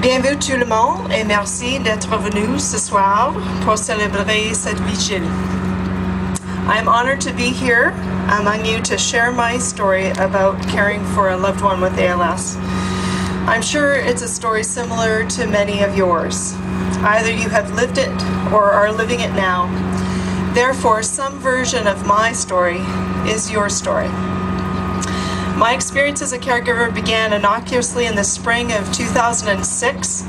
Bienvenue tout le monde et merci d'être venu ce soir pour célébrer cette vigile. I am honored to be here among you to share my story about caring for a loved one with ALS. I'm sure it's a story similar to many of yours. Either you have lived it or are living it now. Therefore, some version of my story is your story. My experience as a caregiver began innocuously in the spring of 2006.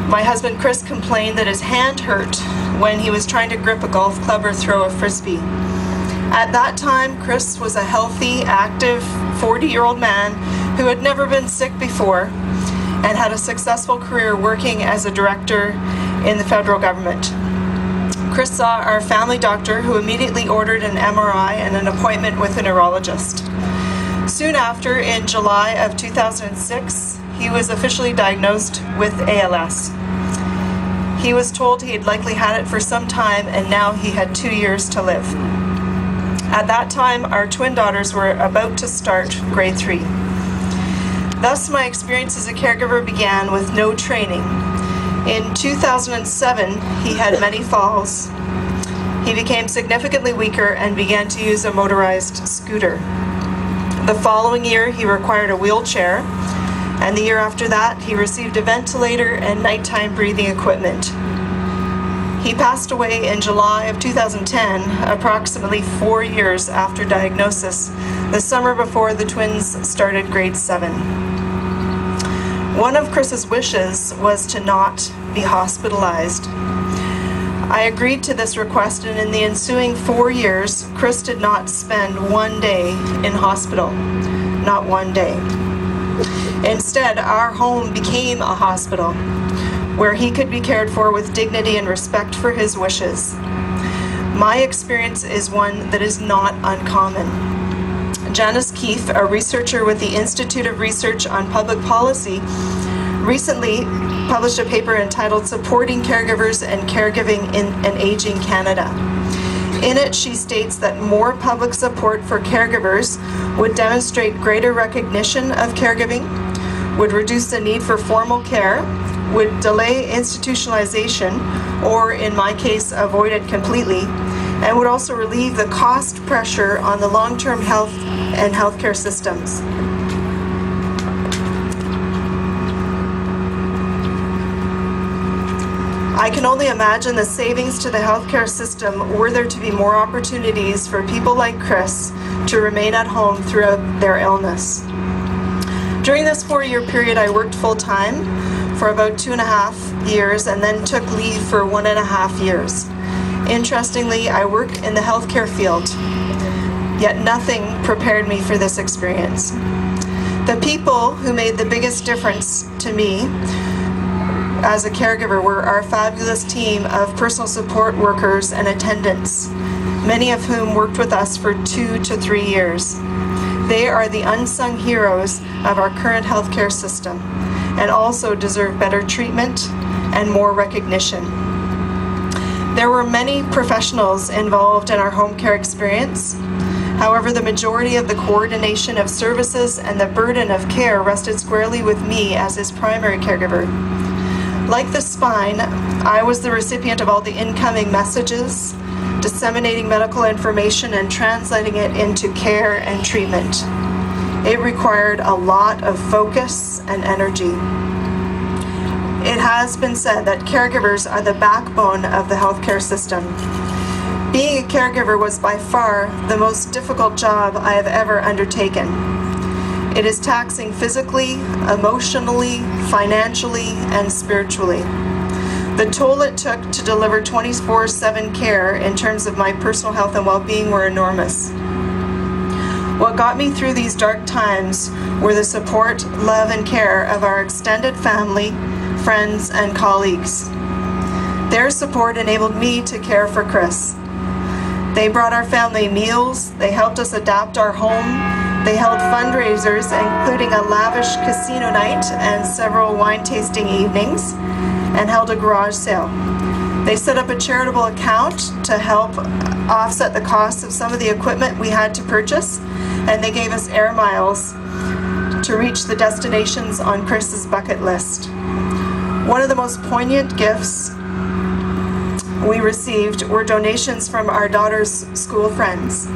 My husband Chris complained that his hand hurt when he was trying to grip a golf club or throw a frisbee. At that time, Chris was a healthy, active 40-year-old man who had never been sick before and had a successful career working as a director in the federal government. Chris saw our family doctor, who immediately ordered an MRI and an appointment with a neurologist. Soon after, in July of 2006, he was officially diagnosed with ALS. He was told he had likely had it for some time, and now he had 2 years to live. At that time, our twin daughters were about to start grade 3. Thus, my experience as a caregiver began with no training. In 2007, he had many falls. He became significantly weaker and began to use a motorized scooter. The following year, he required a wheelchair, and the year after that, he received a ventilator and nighttime breathing equipment. He passed away in July of 2010, approximately 4 years after diagnosis, the summer before the twins started grade 7. One of Chris's wishes was to not be hospitalized. I agreed to this request, and in the ensuing 4 years, Chris did not spend one day in hospital. Not one day. Instead, our home became a hospital where he could be cared for with dignity and respect for his wishes. My experience is one that is not uncommon. Janice Keefe, a researcher with the Institute of Research on Public Policy, recently published a paper entitled Supporting Caregivers and Caregiving in an Aging Canada. In it, she states that more public support for caregivers would demonstrate greater recognition of caregiving, would reduce the need for formal care, would delay institutionalization, or in my case, avoid it completely, and would also relieve the cost pressure on the long-term health and healthcare systems. I can only imagine the savings to the healthcare system were there to be more opportunities for people like Chris to remain at home throughout their illness. During this 4-year period, I worked full-time for about 2.5 years and then took leave for 1.5 years. Interestingly, I work in the healthcare field, yet nothing prepared me for this experience. The people who made the biggest difference to me as a caregiver were our fabulous team of personal support workers and attendants, many of whom worked with us for 2 to 3 years. They are the unsung heroes of our current healthcare system and also deserve better treatment and more recognition. There were many professionals involved in our home care experience. However, the majority of the coordination of services and the burden of care rested squarely with me as his primary caregiver. Like the spine, I was the recipient of all the incoming messages, disseminating medical information and translating it into care and treatment. It required a lot of focus and energy. It has been said that caregivers are the backbone of the healthcare system. Being a caregiver was by far the most difficult job I have ever undertaken. It is taxing physically, emotionally, financially, and spiritually. The toll it took to deliver 24/7 care in terms of my personal health and well-being were enormous. What got me through these dark times were the support, love, and care of our extended family, friends, and colleagues. Their support enabled me to care for Chris. They brought our family meals, they helped us adapt our home, they held fundraisers, including a lavish casino night and several wine tasting evenings, and held a garage sale. They set up a charitable account to help offset the cost of some of the equipment we had to purchase, and they gave us air miles to reach the destinations on Chris's bucket list. One of the most poignant gifts we received were donations from our daughter's school friends.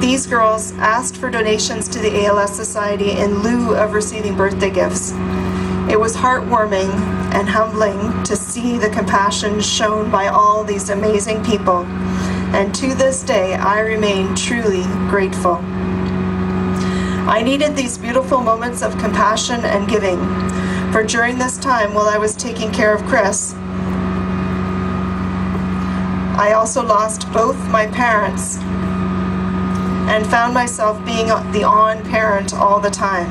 These girls asked for donations to the ALS Society in lieu of receiving birthday gifts. It was heartwarming and humbling to see the compassion shown by all these amazing people, and to this day I remain truly grateful. I needed these beautiful moments of compassion and giving, for during this time while I was taking care of Chris, I also lost both my parents and found myself being the on parent all the time.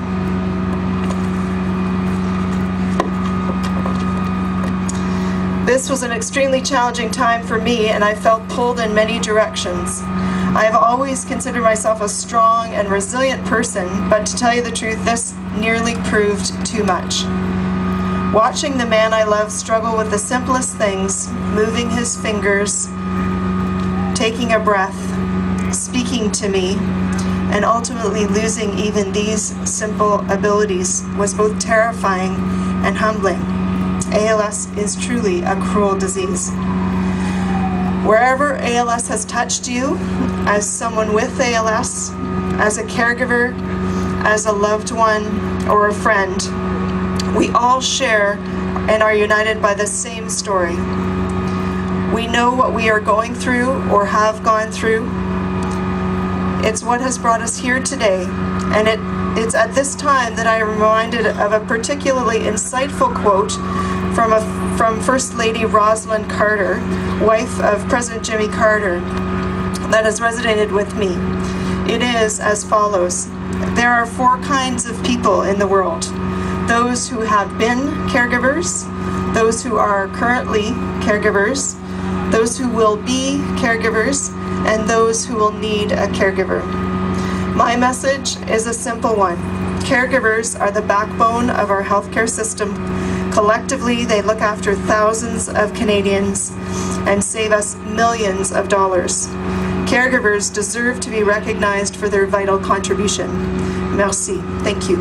This was an extremely challenging time for me, and I felt pulled in many directions. I have always considered myself a strong and resilient person, but to tell you the truth, this nearly proved too much. Watching the man I love struggle with the simplest things, moving his fingers, taking a breath, speaking to me, and ultimately losing even these simple abilities was both terrifying and humbling. ALS is truly a cruel disease. Wherever ALS has touched you, as someone with ALS, as a caregiver, as a loved one, or a friend, we all share and are united by the same story. We know what we are going through or have gone through. It's what has brought us here today, and it's at this time that I am reminded of a particularly insightful quote from First Lady Rosalind Carter, wife of President Jimmy Carter, that has resonated with me. It is as follows: there are 4 kinds of people in the world: those who have been caregivers, those who are currently caregivers, those who will be caregivers, and those who will need a caregiver. My message is a simple one. Caregivers are the backbone of our healthcare system. Collectively, they look after thousands of Canadians and save us millions of dollars. Caregivers deserve to be recognized for their vital contribution. Merci. Thank you.